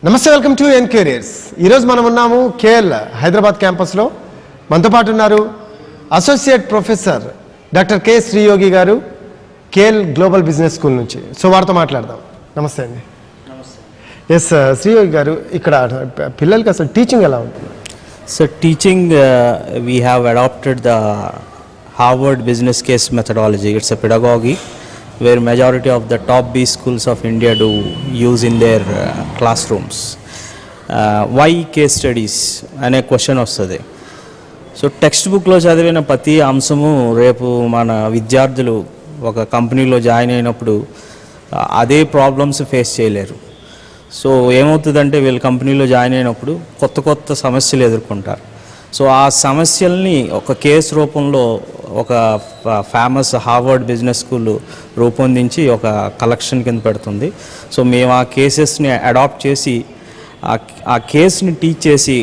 నమస్తే, welcome to N careers. ఈరోజు మనం ఉన్నాము కేఎల్ హైదరాబాద్ క్యాంపస్లో. మనతో పాటు ఉన్నారు అసోసియేట్ ప్రొఫెసర్ డాక్టర్ కె శ్రీయోగి గారు, కేఎల్ గ్లోబల్ బిజినెస్ స్కూల్ నుంచి. సో వారితో మాట్లాడదాం. నమస్తే అండి. ఎస్ శ్రీయోగి గారు, ఇక్కడ పిల్లలకి అసలు టీచింగ్ ఎలా ఉంటుంది? So teaching, we have adopted the Harvard business case methodology. It's a pedagogy where majority of the top B schools of India do use in their classrooms. Why case studies అనే question వస్తుంది. So text బుక్లో చదివిన ప్రతి అంశము రేపు మన విద్యార్థులు ఒక కంపెనీలో జాయిన్ అయినప్పుడు అదే ప్రాబ్లమ్స్ ఫేస్ చేయలేరు. సో ఏమవుతుందంటే వీళ్ళు కంపెనీలో జాయిన్ అయినప్పుడు కొత్త కొత్త సమస్యలు ఎదుర్కొంటారు. సో ఆ సమస్యల్ని ఒక కేసు రూపంలో ఒక ఫేమస్ హార్వర్డ్ బిజినెస్ స్కూల్ రూపొందించి ఒక కలెక్షన్ కింద పెడుతుంది. సో మేము ఆ కేసెస్ని అడాప్ట్ చేసి ఆ కేసుని టీచ్ చేసి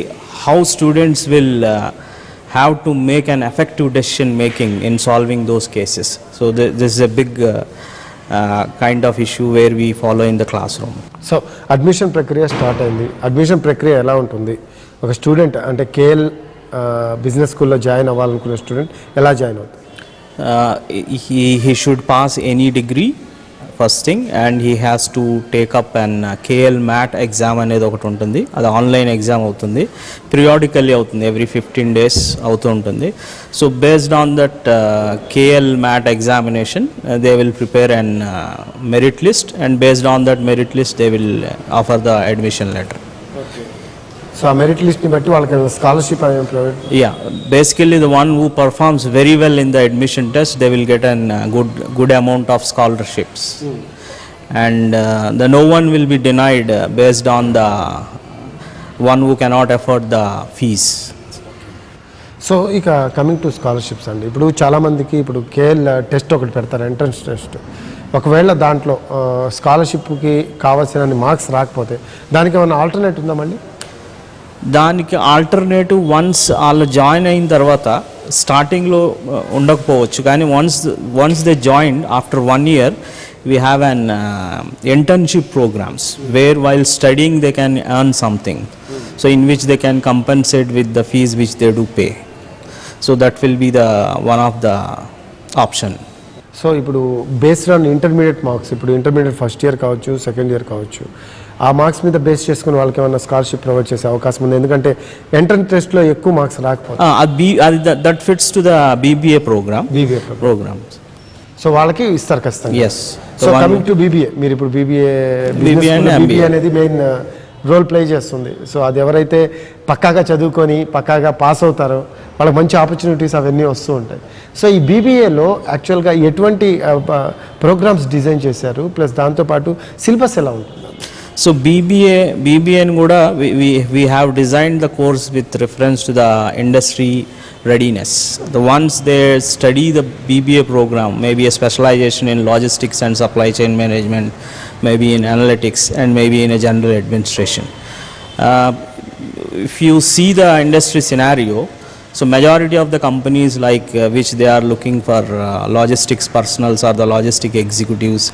how students will have to make an effective decision making in solving those cases. So this is a big kind of issue where we follow in the classroom. So admission ప్రక్రియ start అయింది. Admission ప్రక్రియ ఎలా ఉంటుంది? ఒక student అంటే KL business స్కూల్లో join అవ్వాలనుకునే student ఎలా జాయిన్ అవుతుంది? He should pass any degree first thing, and he has to take up an KL MAT exam అనేది ఒకటి ఉంటుంది. అది ఆన్లైన్ ఎగ్జామ్ అవుతుంది, పీరియాడికల్లీ అవుతుంది, ఎవ్రీ 15 days అవుతూ ఉంటుంది. So based on that KL MAT examination they will prepare an merit list, and based on that merit list they will offer the admission letter. So ఆ merit లిస్ట్ని బట్టి వాళ్ళకి scholarship provide? Yeah, basically the one who performs very well in the admission test, they will get an good amount of scholarships. And the no one will be denied based on the one who cannot afford the fees. So ఇక coming to scholarships అండి, ఇప్పుడు చాలామందికి ఇప్పుడు KL test ఒకటి పెడతారు, entrance test. ఒకవేళ దాంట్లో స్కాలర్షిప్కి కావాల్సిన మార్క్స్ రాకపోతే దానికి ఏమైనా ఆల్టర్నేట్ ఉందా? మళ్ళీ దానికి ఆల్టర్నేటివ్ వన్స్ వాళ్ళు జాయిన్ అయిన తర్వాత స్టార్టింగ్లో ఉండకపోవచ్చు, కానీ once they join after 1 year we have an internship programs where while studying they can earn something, so in which they can compensate with the fees which they do pay. So that will be the one of the option. So ఇప్పుడు based on intermediate marks, ఇప్పుడు intermediate first year కావచ్చు, second year కావచ్చు, ఆ marks మీద base చేసుకుని వాళ్ళకి ఏమైనా scholarship provide చేసే అవకాశం ఉంది? ఎందుకంటే ఎంట్రన్స్ టెస్ట్లో ఎక్కువ మార్క్స్ రాకపోతే that fits to the BBA programme. So వాళ్ళకి ఇస్తారు ఖచ్చితంగా. Yes. So coming to BBA, మీరు ఇప్పుడు BBA అనేది మెయిన్ రోల్ ప్లే చేస్తుంది. సో అది ఎవరైతే పక్కాగా చదువుకొని పక్కాగా పాస్ అవుతారో వాళ్ళకి మంచి ఆపర్చునిటీస్ అవన్నీ వస్తూ ఉంటాయి. సో ఈ BBAలో యాక్చువల్గా ఎటువంటి ప్రోగ్రామ్స్ డిజైన్ చేశారు, ప్లస్ దాంతోపాటు సిలబస్ ఎలా ఉంటుంది? So BBA కూడా we have designed the course with reference to the industry readiness. The ones they study the BBA program, maybe a specialization in logistics and supply chain management, maybe in analytics, and maybe in a general administration. If you see the industry scenario, so majority of the companies like which they are looking for logistics personals or the logistic executives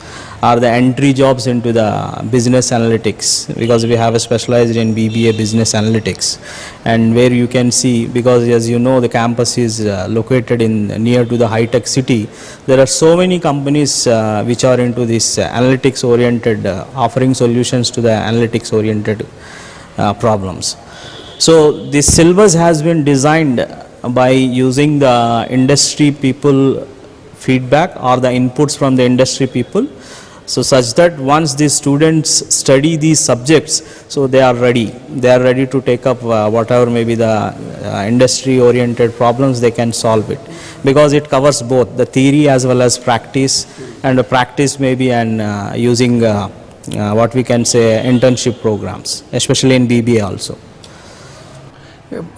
are the entry jobs into the business analytics, because we have a specialized in BBA business analytics, and where you can see, because as you know the campus is located in near to the high tech city, there are so many companies which are into this analytics oriented offering solutions to the analytics oriented problems. So this syllabus has been designed by using the industry people feedback or the inputs from the industry people, so such that once these students study these subjects, so they are ready to take up whatever may be the industry oriented problems, they can solve it, because it covers both the theory as well as practice, and the practice may be using what we can say internship programs, especially in BBA also.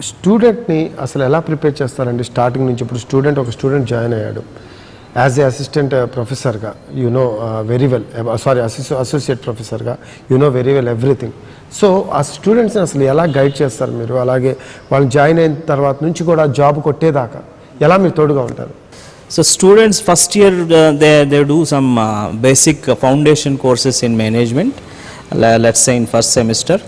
స్టూడెంట్ని అసలు ఎలా prepare చేస్తారండి starting నుంచి? ఇప్పుడు ఒక student join అయ్యాడు as a assistant ప్రొఫెసర్గా, you know very well, associate ప్రొఫెసర్గా you know very well everything. So ఆ స్టూడెంట్స్ని అసలు ఎలా గైడ్ చేస్తారు మీరు? అలాగే వాళ్ళు జాయిన్ అయిన తర్వాత నుంచి కూడా జాబ్ కొట్టేదాకా ఎలా మీరు తోడుగా ఉంటారు? So students first year they do some basic foundation courses in management, let's say in first semester.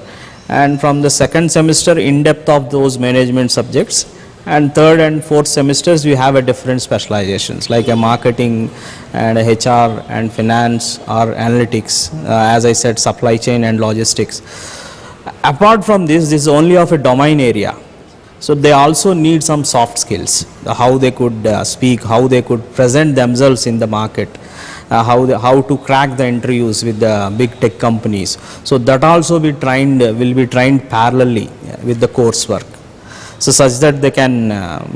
and from the second semester in depth of those management subjects, and third and fourth semesters we have a different specializations like a marketing and a HR and finance or analytics, as I said, supply chain and logistics. Apart from this is only of a domain area. So they also need some soft skills, how they could speak, how they could present themselves in the market, how to crack the interviews with the big tech companies. So that also will be trained parallelly with the coursework. So such that they can,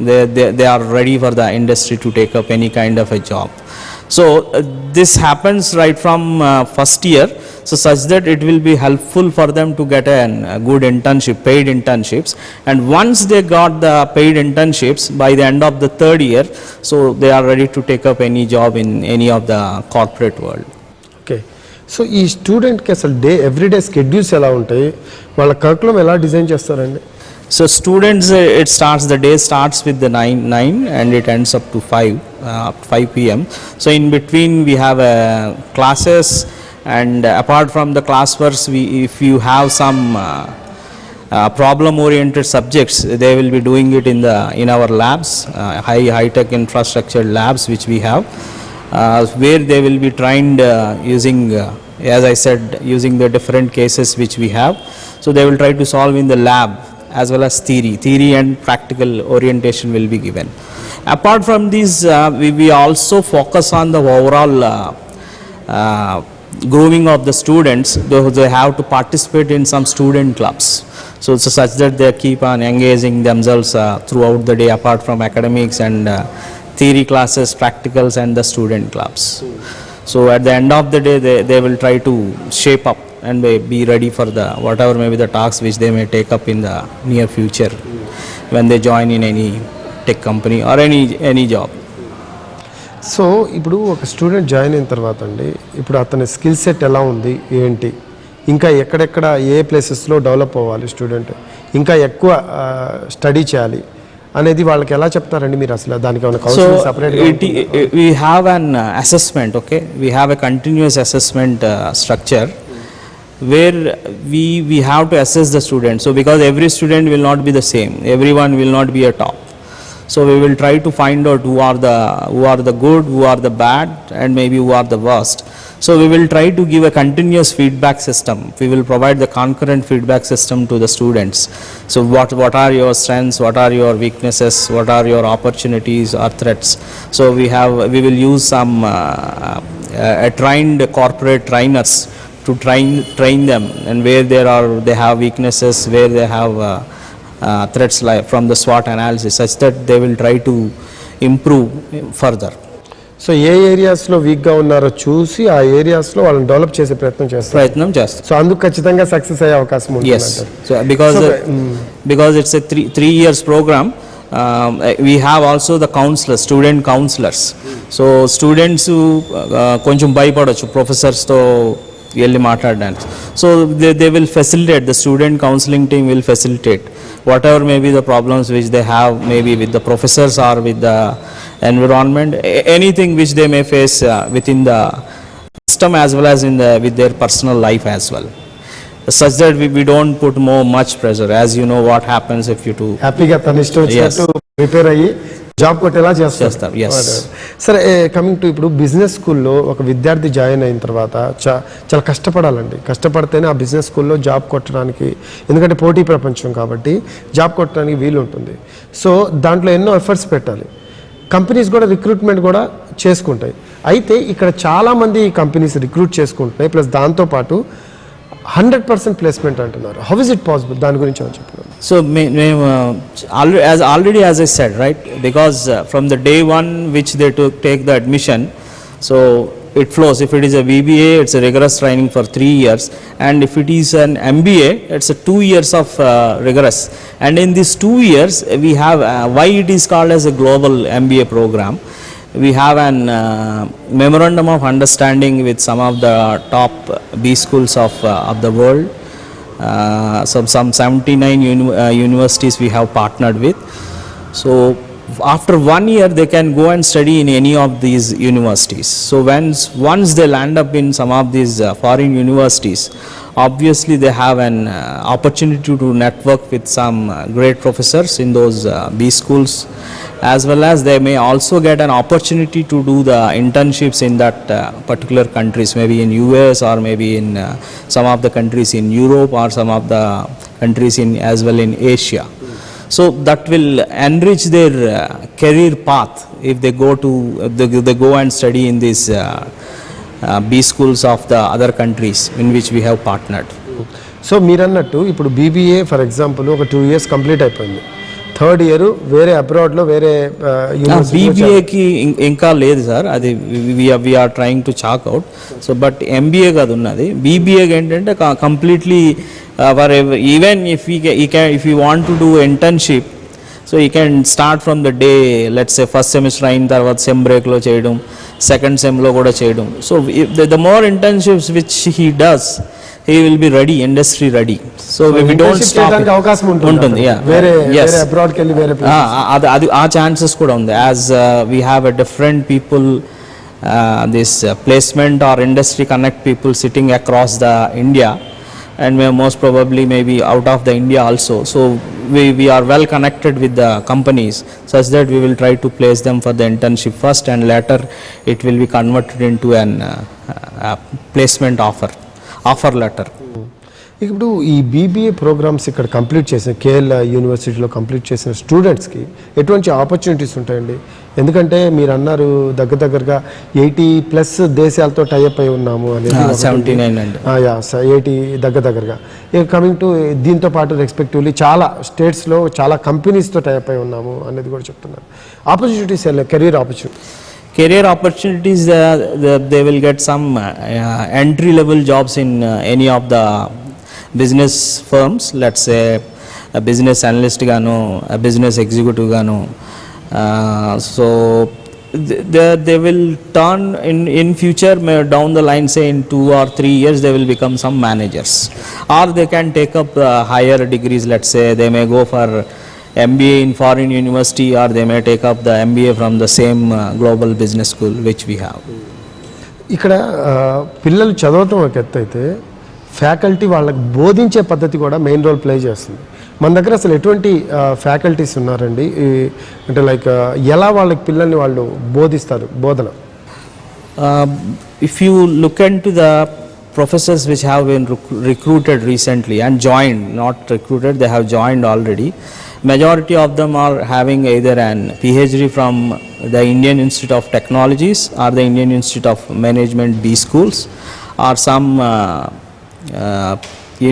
they are ready for the industry to take up any kind of a job. So this happens right from first year, so such that it will be helpful for them to get a good internship, paid internships, and once they got the paid internships by the end of the third year, so they are ready to take up any job in any of the corporate world. Okay. So ఈ స్టూడెంట్కి అసలు everyday schedules ఎలా ఉంటాయి, వాళ్ళ curriculum ఎలా design చేస్తారండి? So students, the day starts with the 9 and it ends up to 5 p.m. So in between we have classes, and apart from the classworks, if you have some problem oriented subjects, they will be doing it in our labs, high tech infrastructure labs which we have, where they will be trained using, as I said, using the different cases which we have. So they will try to solve in the lab, as well as theory and practical orientation will be given. Apart from this, we also focus on the overall grooming of the students. They have to participate in some student clubs, so such that they keep on engaging themselves throughout the day, apart from academics and theory classes, practicals and the student clubs. So at the end of the day, they will try to shape up and be ready for the whatever may be the tasks which they may take up in the near future when they join in any tech company or any job. So ఇప్పుడు ఒక student join అయిన తర్వాత అండి, ఇప్పుడు అతని skill set ఎలా ఉంది ఏంటి, ఇంకా ఎక్కడెక్కడ ఏ ప్లేసెస్లో డెవలప్ అవ్వాలి స్టూడెంట్, ఇంకా ఎక్కువ స్టడీ చేయాలి అనేది వాళ్ళకి ఎలా చెప్తారండి మీరు? అసలు దానికి ఏమైనా కౌన్సిలింగ్ సెపరేట్గా? We have an assessment, okay, we have a continuous assessment structure where we have to assess the student. So because every student will not be the same, everyone will not be a top, so we will try to find out who are the good, who are the bad, and maybe who are the worst. So we will try to give a continuous feedback system. We will provide the concurrent feedback system to the students. So what are your strengths, what are your weaknesses, what are your opportunities or threats. So we will use some trained corporate trainers to train them, and where they have weaknesses, where they have threats, like from the SWOT analysis, such that they will try to improve further. So ఏ ఏరియాస్లో వీక్గా ఉన్నారో చూసి ఆ ఏరియాస్లో వాళ్ళని develop చేసే ప్రయత్నం చేస్తారు. సో అందుకు ఖచ్చితంగా సక్సెస్ అయ్యే అవకాశం ఉంది. Yes. So because it's a three years program, we have also the counselors, student counselors. So students కొంచెం భయపడొచ్చు ప్రొఫెసర్స్తో వెళ్ళి మాట్లాడడానికి. So they will facilitate, the student counseling team will facilitate whatever may be the problems which they have, maybe with the professors or with the environment, anything which they may face within the system as well as with their personal life as well, such that we don't put much pressure. As you know what happens if you do హ్యాపీగా తన ఇష్టం వచ్చినట్టు prepare అయ్యి job కొట్టేలా చేస్తారు. సరే, coming to ఇప్పుడు business స్కూల్లో ఒక విద్యార్థి జాయిన్ అయిన తర్వాత చాలా కష్టపడాలండి. కష్టపడితేనే ఆ బిజినెస్ స్కూల్లో జాబ్ కొట్టడానికి, ఎందుకంటే పోటీ ప్రపంచం కాబట్టి జాబ్ కొట్టడానికి వీలు ఉంటుంది. సో దాంట్లో ఎన్నో ఎఫర్ట్స్ పెట్టాలి. కంపెనీస్ కూడా రిక్రూట్మెంట్ కూడా చేసుకుంటాయి. అయితే ఇక్కడ చాలామంది కంపెనీస్ రిక్రూట్ చేసుకుంటున్నాయి, ప్లస్ దాంతోపాటు 100% ప్లేస్మెంట్ అంటున్నారు. How is it possible? దాని గురించి ఏమని చెప్పగలరు? So already as I said, right, because from the day one which they take the admission, so it flows. If it is a VBA, it's a rigorous training for 3 years, and if it is an MBA, it's a 2 years of rigorous. And in these 2 years we have why it is called as a global MBA program. We have an memorandum of understanding with some of the top B schools of the world. Some 79 universities we have partnered with. So after 1 year they can go and study in any of these universities. So once they land up in some of these foreign universities, obviously they have an opportunity to network with some great professors in those B schools, as well as they may also get an opportunity to do the internships in that particular countries, maybe in US or maybe in some of the countries in Europe or some of the countries in as well in Asia. So that will enrich their career path if they go to they go and study in these B schools of the other countries in which we have partnered. So మీరు అన్నట్టు ఇప్పుడు BBA for example ఒక 2 years complete అయిపోయింది, third year వేరే అబ్రాడ్లో వేరే బీబీఏకి ఇంకా లేదు సార్, అది we are trying to chalk out. So but MBA కాదు ఉన్నది. బీబీఏకి ఏంటంటే completely for even if you want to do internship, so you can start from the day let's say first semester అయిన తర్వాత సెమ్ బ్రేక్లో చేయడం, సెకండ్ సెమ్లో కూడా చేయడం. So the more internships which he does, he will be ready, industry ready. So we don't stop it. అవకాశం ఉంటుంది వేరే అబ్రాడ్ కి వెళ్ళి వేరే అది ఆ ఛాన్సెస్ కూడా ఉంది. as we have a different people this placement or industry connect people sitting across the India, and we are most probably maybe out of the India also. So we are well connected with the companies such that we will try to place them for the internship first, and later it will be converted into an placement offer letter. ఇప్పుడు ఈ BBA programmes ఇక్కడ complete చేసిన KL యూనివర్సిటీలో complete చేసిన స్టూడెంట్స్కి ఎటువంటి opportunities ఉంటాయండి? ఎందుకంటే మీరు అన్నారు దగ్గరగా 80+ దేశాలతో టైఅప్ అయి ఉన్నాము అనేది, 80 దగ్గరగా. ఇక కమింగ్ టు దీంతో పాటు రెస్పెక్టివ్లీ చాలా స్టేట్స్లో చాలా కంపెనీస్తో టైఅప్ అయి ఉన్నాము అనేది కూడా చెప్తున్నారు. Opportunities, career opportunities. Career opportunities, they will get some entry level jobs in any of the business firms, let's say a business analyst gano, a business executive gano. So they will turn in future, down the line, say in 2 or 3 years they will become some managers, or they can take up higher degrees. Let's say they may go for MBA in foreign university, or they may take up the MBA from the same global business school which we have. ఇక్కడ పిల్లలు చదవటం ఒక ఎత్తు అయితే faculty వాళ్ళకి బోధించే పద్ధతి కూడా మెయిన్ రోల్ ప్లే చేస్తుంది. మన దగ్గర అసలు ఎటువంటి ఫ్యాకల్టీస్ ఉన్నారండి? అంటే లైక్ ఎలా వాళ్ళకి పిల్లల్ని వాళ్ళు బోధిస్తారు, బోధన? If you look into the professors which have been recruited recently and joined, not recruited, they have joined already. Majority of them are having either an PhD from the Indian Institute of Technologies or the Indian Institute of Management B schools, or some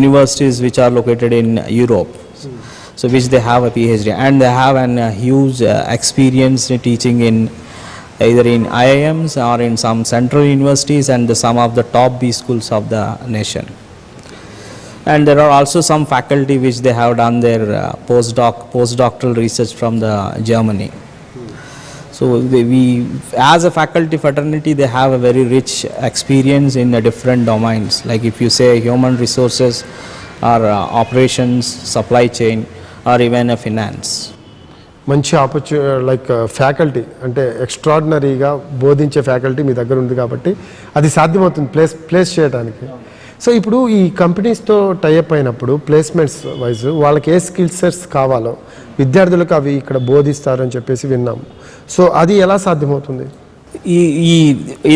universities which are located in Europe, so which they have a PhD, and they have an huge experience in teaching in either in IIMs or in some central universities and some of the top B schools of the nation. And there are also some faculty which they have done their postdoctoral research from the Germany. So we as a faculty fraternity, they have a very rich experience in the different domains, like if you say human resources or operations, supply chain, or even finance. మంచి like faculty అంటే ఎక్స్ట్రాడినరీగా బోధించే faculty మీ దగ్గర ఉంది కాబట్టి అది సాధ్యమవుతుంది place చేయడానికి. సో ఇప్పుడు ఈ కంపెనీస్తో టైఅప్ అయినప్పుడు ప్లేస్మెంట్స్ వైజ్ వాళ్ళకి ఏ స్కిల్ సెట్స్ కావాలో విద్యార్థులకు అవి ఇక్కడ బోధిస్తారని చెప్పేసి విన్నాము. సో అది ఎలా సాధ్యమవుతుంది?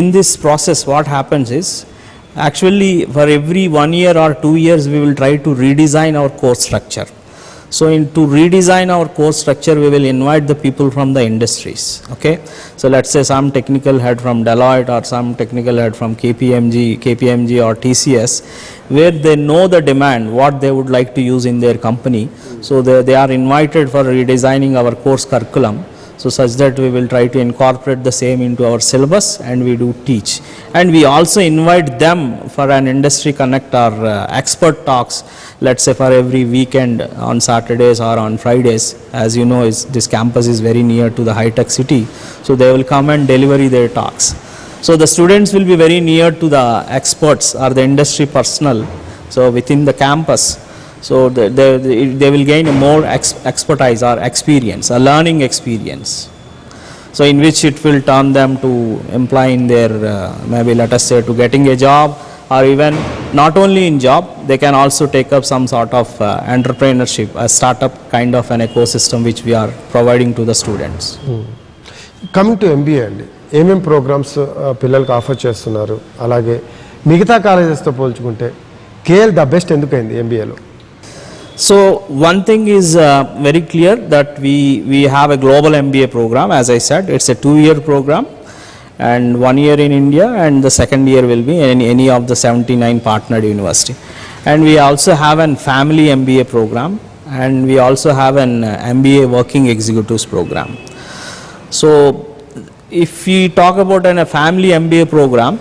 In this process what happens is, actually for every 1 year or 2 years we will try to redesign our course structure. So to redesign our course structure, we will invite the people from the industries. Okay, so let's say some technical head from Deloitte or some technical head from KPMG or TCS, where they know the demand, what they would like to use in their company. So they are invited for redesigning our course curriculum, so such that we will try to incorporate the same into our syllabus, and we do teach. And we also invite them for an industry connect or expert talks, let's say for every weekend on Saturdays or on Fridays. As you know, this campus is very near to the high-tech city, so they will come and deliver their talks. So the students will be very near to the experts or the industry personnel, so within the campus. So they will gain a more expertise or experience, a learning experience, so in which it will turn them to employ in their maybe let us say to getting a job, or even not only in job, they can also take up some sort of entrepreneurship, a startup kind of an ecosystem which we are providing to the students. Coming to MBA అండి, ఏమేమి programmes పిల్లలకు offer చేస్తున్నారు, అలాగే మిగతా కాలేజెస్తో పోల్చుకుంటే KL the best ఎందుకైంది ఎంబీఏలో? So one thing is very clear that we have a global MBA program. As I said, it's a 2-year program, and 1 year in India, and the second year will be in any of the 79 partnered university. And we also have an family MBA program, and we also have an MBA working executives program. So if we talk about a family MBA program,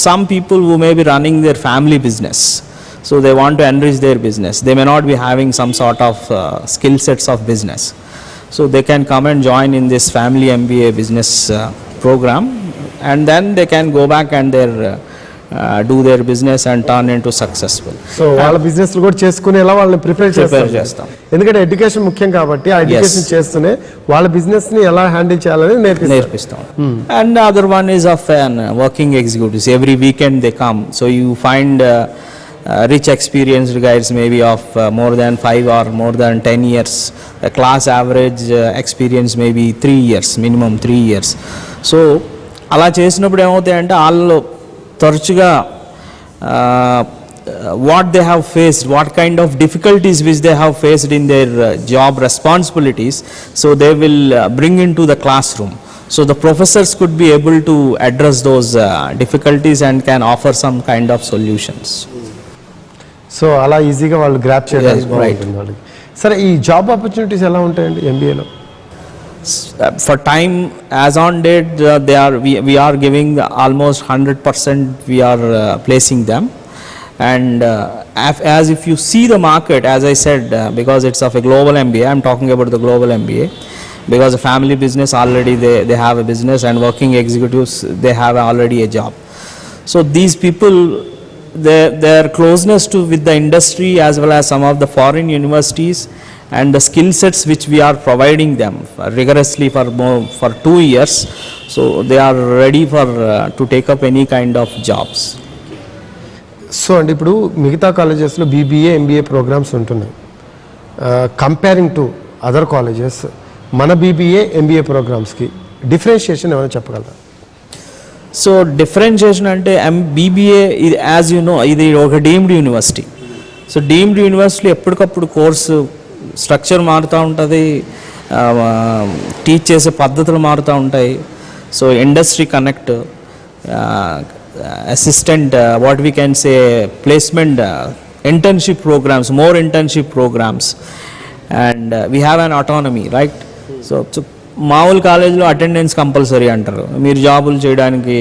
some people who may be running their family business, so they want to enrich their business, they may not be having some sort of skill sets of business, so they can come and join in this family MBA business program, and then they can go back and do their business and turn into successful. So వాళ్ళ business కూడా చేసుకునేలా వాళ్ళని prepare చేస్తాం. ఎందుకంటే education ముఖ్యం కాబట్టి ఆ education చేస్తూనే వాళ్ళ బిజినెస్ ని ఎలా హ్యాండిల్ చేయాలని నేర్పిస్తాం. And the other one is of an working executives. Every weekend they come, so you find rich experienced guys maybe of more than 5 or more than 10 years. The class average experience maybe 3 years, minimum 3 years. So అలా చేసినప్పుడు ఏమవుతాయంటే వాళ్ళు తరచుగా what they have faced, what kind of difficulties which they have faced in their job responsibilities, so they will bring into the classroom. So the professors could be able to address those difficulties and can offer some kind of solutions. So అలా ఈజీగా వాళ్ళు grab చేయడానికి Yes, right. బాగుంటుంది వాళ్ళకి. సరే, ఈ job opportunities ఎలా ఉంటాయండి ఎంబీఏలో? For time as on date, we are giving almost 100%, we are placing them, and as if you see the market, as I said, because it's of a global MBA, I'm talking about the global MBA, because the family business already they have a business, and working executives, they have already a job. So these people, their closeness to with the industry as well as some of the foreign universities, and the skill sets which we are providing them rigorously for 2 years, so they are ready for to take up any kind of jobs. So అండి, ఇప్పుడు మిగతా కాలేజెస్లో BBA MBA programmes ఉంటున్నాయి. Comparing to other colleges, మన BBA MBA ప్రోగ్రామ్స్కి differentiation ఏమైనా చెప్పగలరా? So differentiation అంటే బీబీఏ ఇది యాజ్ యూ నో ఇది ఒక deemed university. So deemed university ఎప్పటికప్పుడు కోర్సు స్ట్రక్చర్ మారుతూ ఉంటుంది, టీచ్ చేసే పద్ధతులు మారుతూ ఉంటాయి. So industry connect, assistant, what we can say placement, internship programmes, more internship programmes, and we have an autonomy, right? So మామూలు కాలేజీలో అటెండెన్స్ కంపల్సరీ అంటారు, మీరు జాబులు చేయడానికి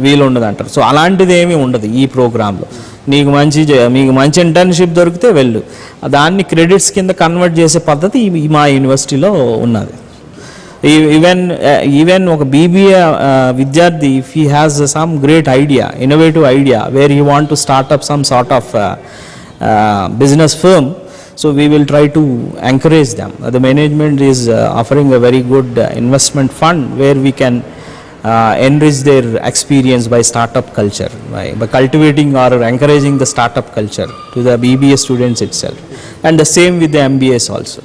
వీలు ఉండదు అంటారు. సో అలాంటిది ఏమీ ఉండదు ఈ ప్రోగ్రాంలో. మీకు మంచి ఇంటర్న్షిప్ దొరికితే వెళ్ళు, దాన్ని క్రెడిట్స్ కింద కన్వర్ట్ చేసే పద్ధతి మా యూనివర్సిటీలో ఉన్నది. ఈవెన్ ఒక బీబీఏ విద్యార్థి, if he has some great idea, innovative idea, where he want to startup some sort of business firm, so we will try to encourage them. The management is offering a very good investment fund where we can enrich their experience by startup culture, by cultivating or encouraging the startup culture to the BBA students itself, and the same with the MBAs also.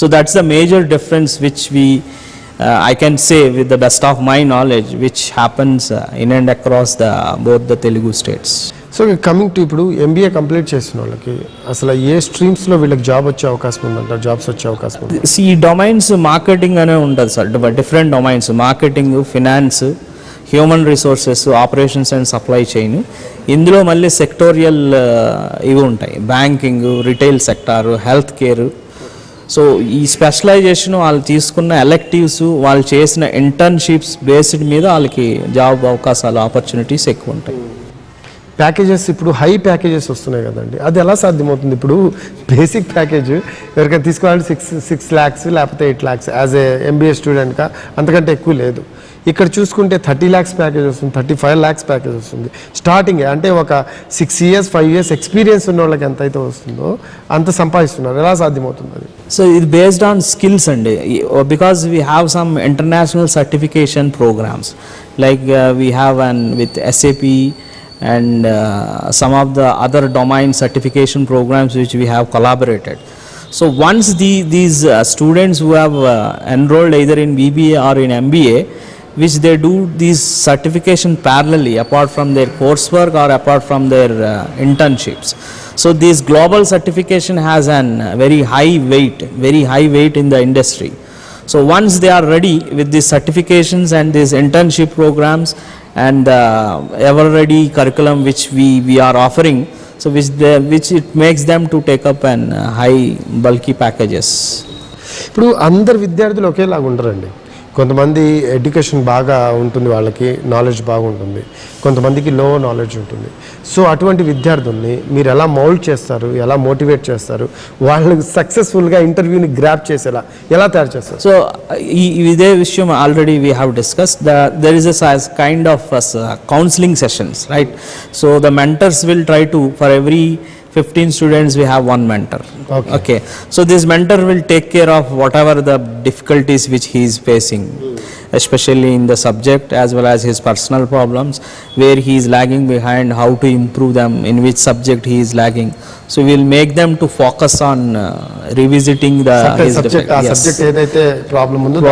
So that's the major difference which I can say with the best of my knowledge, which happens in and across both the Telugu states. So coming to ఇప్పుడు MBA complete చేసిన వాళ్ళకి అసలు ఏ స్ట్రీమ్స్లో వీళ్ళకి jobs వచ్చే అవకాశం ఉంది? ఈ domains marketing అనే ఉంటుంది sir. Different domains: marketing, finance, human resources, operations and supply chain. ఇందులో మళ్ళీ సెక్టోరియల్ ఇవి ఉంటాయి: banking, retail sector, health care. So ఈ స్పెషలైజేషన్ వాళ్ళు తీసుకున్న ఎలెక్టివ్స్, వాళ్ళు చేసిన ఇంటర్న్షిప్స్ బేస్డ్ మీద వాళ్ళకి జాబ్ అవకాశాలు, ఆపర్చునిటీస్ ఎక్కువ ఉంటాయి. ప్యాకేజెస్ ఇప్పుడు హై ప్యాకేజెస్ వస్తున్నాయి కదండి, అది ఎలా సాధ్యమవుతుంది? ఇప్పుడు బేసిక్ ప్యాకేజ్ ఎవరికైనా తీసుకోవాలంటే 6 lakhs లేకపోతే 8 lakhs యాజ్ ఏ ఎంబీఏ స్టూడెంట్గా, అంతకంటే ఎక్కువ లేదు. ఇక్కడ చూసుకుంటే 30 lakhs ప్యాకేజ్ వస్తుంది, 35 lakhs ప్యాకేజ్ వస్తుంది స్టార్టింగ్. అంటే ఒక 6 years 5 years ఎక్స్పీరియన్స్ ఉన్న వాళ్ళకి ఎంత అయితే వస్తుందో అంత సంపాదిస్తున్నారు. ఎలా సాధ్యమవుతుంది అది? సో ఇది బేస్డ్ ఆన్ స్కిల్స్ అండి, because we have some international certification programmes, like we have with SAP and some of the other domain certification programs which we have collaborated. So once these students who have enrolled either in BBA or in MBA, which they do these certification parallelly apart from their coursework or apart from their internships. So this global certification has a very high weight in the industry. So once they are ready with these certifications and these internship programs and ever ready curriculum which we are offering, so which it makes them to take up an high bulky packages. ఇప్పుడు అందరు విద్యార్థులు ఒకేలాగా ఉండరండి. కొంతమంది education బాగా ఉంటుంది, వాళ్ళకి knowledge బాగుంటుంది, కొంతమందికి లో నాలెడ్జ్ ఉంటుంది. సో అటువంటి విద్యార్థుల్ని మీరు ఎలా మౌల్డ్ చేస్తారు, ఎలా మోటివేట్ చేస్తారు, వాళ్ళకి సక్సెస్ఫుల్గా ఇంటర్వ్యూని గ్రాప్ చేసేలా ఎలా తయారు చేస్తారు? సో ఇదే విషయం already we have discuss. There is a kind of counselling sessions, right? So the mentors will try to, for every 15 students we have one mentor. Okay. So this mentor will take care of whatever the difficulties which he is facing, especially in the subject as well as his personal problems, where he is lagging behind, how to improve them, in which subject he is lagging. So we will make them to focus on revisiting his subject. Subject ఏదైతే problem ఉందో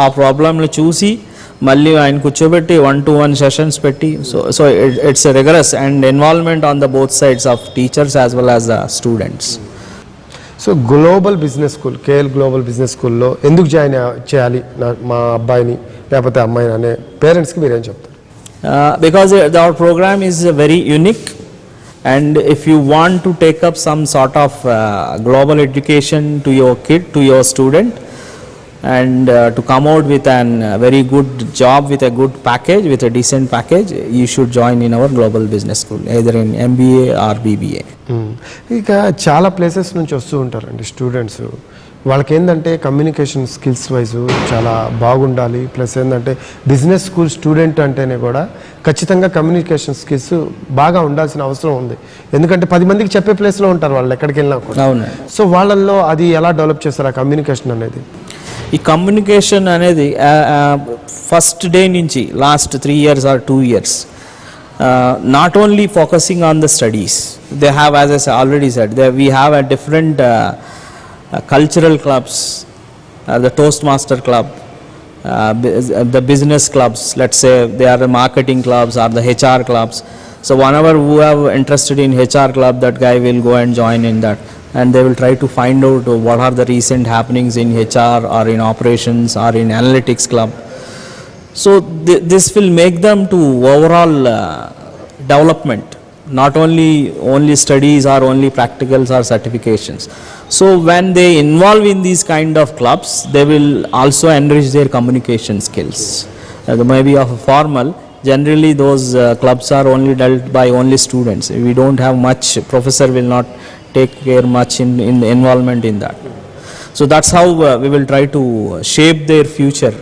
ఆ ప్రాబ్లంలు చూసి మళ్ళీ ఆయన కూర్చోబెట్టి 1-to-1 sessions పెట్టి, so it's rigorous and involvement on the both sides of teachers as well as the students. So global business school, KL global business స్కూల్లో ఎందుకు జాయిన్ చేయాలి మా అబ్బాయిని లేకపోతే అమ్మాయిని అనే పేరెంట్స్కి మీరేం చెప్తారు? Because our programme is very unique, and if you want to take up some sort of global education to your kid, to your student, and to come out with a very good job with a good package, with a decent package, you should join in our global business school, either in MBA or BBA. ఇక చాలా places నుంచి వస్తూ ఉంటారండి students. వాళ్ళకి ఏంటంటే communication skills wise చాలా బాగుండాలి, plus ఏంటంటే బిజినెస్ స్కూల్ స్టూడెంట్ అంటేనే కూడా ఖచ్చితంగా కమ్యూనికేషన్ స్కిల్స్ బాగా ఉండాల్సిన అవసరం ఉంది. ఎందుకంటే 10 మందికి చెప్పే ప్లేస్లో ఉంటారు వాళ్ళు ఎక్కడికి వెళ్ళినా కూడా. అవును. సో వాళ్ళల్లో అది ఎలా డెవలప్ చేస్తారు ఆ కమ్యూనికేషన్ అనేది? ఈ కమ్యూనికేషన్ అనేది ఫస్ట్ డే నుంచి last 3 years or 2 years, not only focusing on the studies, they have, as I already said, we have a different cultural clubs, the Toastmaster club, the business clubs, let's say they are the marketing clubs or the HR clubs. So whenever who have interested in HR club, that guy will go and join in that, and they will try to find out what are the recent happenings in HR or in operations or in analytics club. So this will make them to overall development, not only studies or only practicals or certifications. So when they involve in these kind of clubs, they will also enrich their communication skills. They may be of a formal. Generally those clubs are only dealt by only students. We don't have much, professor will not take care much in the involvement in that. So that's how we will try to shape their future,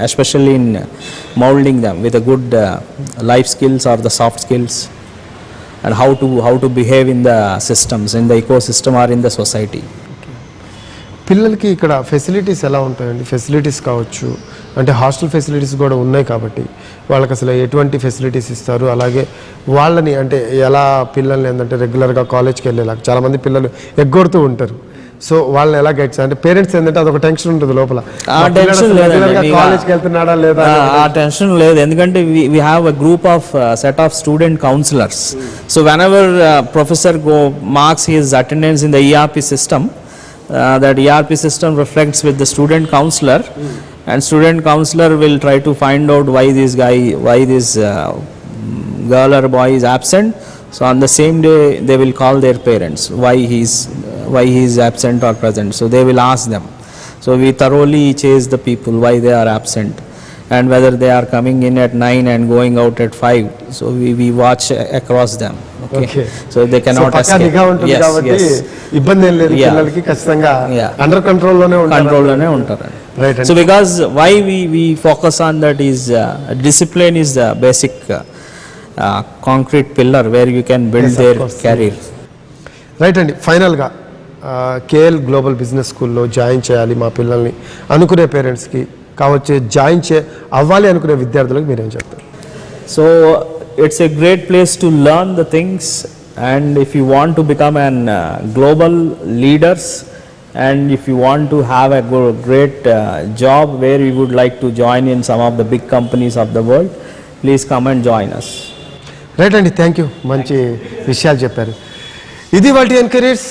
especially in molding them with a good life skills or the soft skills, and how to behave in the systems, in the ecosystem or in the society. పిల్లలకి ఇక్కడ facilities ఎలా ఉంటాయండి? Facilities కావచ్చు, అంటే hostel facilities కూడా ఉన్నాయి కాబట్టి వాళ్ళకి అసలు ఎటువంటి ఫెసిలిటీస్ ఇస్తారు, అలాగే వాళ్ళని అంటే ఎలా పిల్లల్ని ఏంటంటే రెగ్యులర్గా కాలేజ్కి వెళ్ళేలాగా చాలామంది పిల్లలు ఎగ్గొడుతూ ఉంటారు. సో వాళ్ళని ఎలా గైడ్ చేయాలి? అంటే పేరెంట్స్ ఏంటంటే అదొక టెన్షన్ ఉంటుంది లోపల, కాలేజ్కి వెళ్తున్నాడా లేదా, ఆ టెన్షన్ లేదు. ఎందుకంటే we have a group of set of student counselors. So whenever professor marks his attendance in the ERP system, that ERP system reflects with the student counselor, and student counselor will try to find out why this girl or boy is absent. So on the same day they will call their parents why he is absent or present. So they will ask them. So we thoroughly chase the people why they are absent, and whether they are coming in at 9 and going out at 5. So we watch across them. Okay. So they cannot escape. Yes. ఇబ్బంది ఏం లేదు, పిల్లలకి ఖచ్చితంగా under కంట్రోల్లోనే ఉంటారు. Right. So because why we focus on that is discipline is the basic concrete pillar where you can build their career. Right అండి. ఫైనల్గా KL global business స్కూల్లో join చేయాలి మా పిల్లల్ని అనుకునే పేరెంట్స్కి కావచ్చు, జాయిన్ అవ్వాలి అనుకునే విద్యార్థులకు మీరేం చెప్తారు? So it's a great place to learn the things, and if you want to become an global leaders, and if you want to have a great job where you would like to join in some of the big companies of the world, please come and join us. Right అండి, thank you, మంచి విషయాలు చెప్పారు. ఇది వాటి encourage